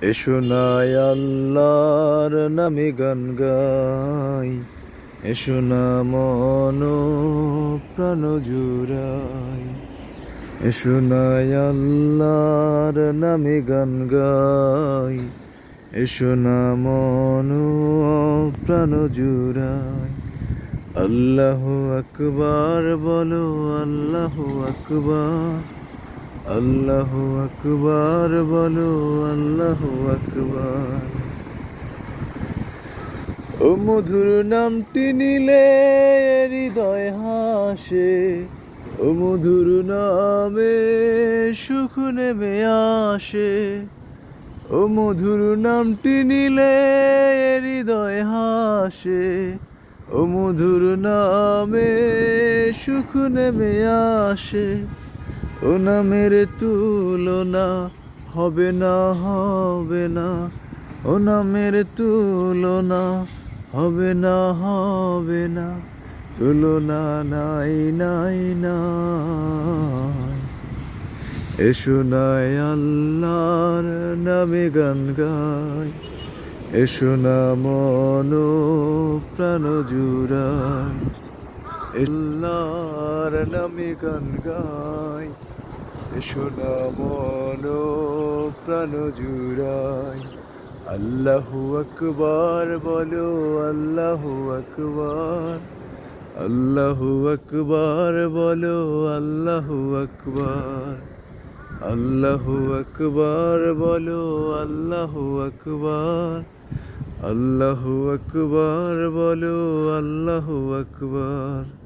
এসো না আল্লাহর নামে গান গাই, এসো না মন প্রাণ জুড়াই। এসো না আল্লাহর নামে গান গাই, এসো না মন প্রাণ জুড়াই। আল্লাহু আকবার বলো, আল্লাহু আকবার, আল্লাহু আকবার বলো, আল্লাহু আকবার। ও মধুর নামটি নিলে হৃদয় হাসে, ও মধুর নামে সুখ নেমে আসে। ও মধুর নামটি নিলে হৃদয় হাসে, ও মধুর নামে সুখ নেমে আসে। ও নামের তুলনা হবে না, হবে না, ও নামের তুলনা হবে না, হবে না, তুলনা নাই, নাই, নাই। এসো না আল্লাহর নামে গান গাই, এসো না মন প্রাণ জুড়াই। আল্লাহর নামে গান গাই, এসো না মন প্রাণ জুড়াই। আল্লাহু আকবার বলো, আল্লাহু আকবার, আল্লাহু আকবার বলো, আল্লাহু আকবার, আল্লাহু আকবার বলো, আল্লাহু আকবার, আল্লাহু আকবার বলো, আল্লাহু আকবার।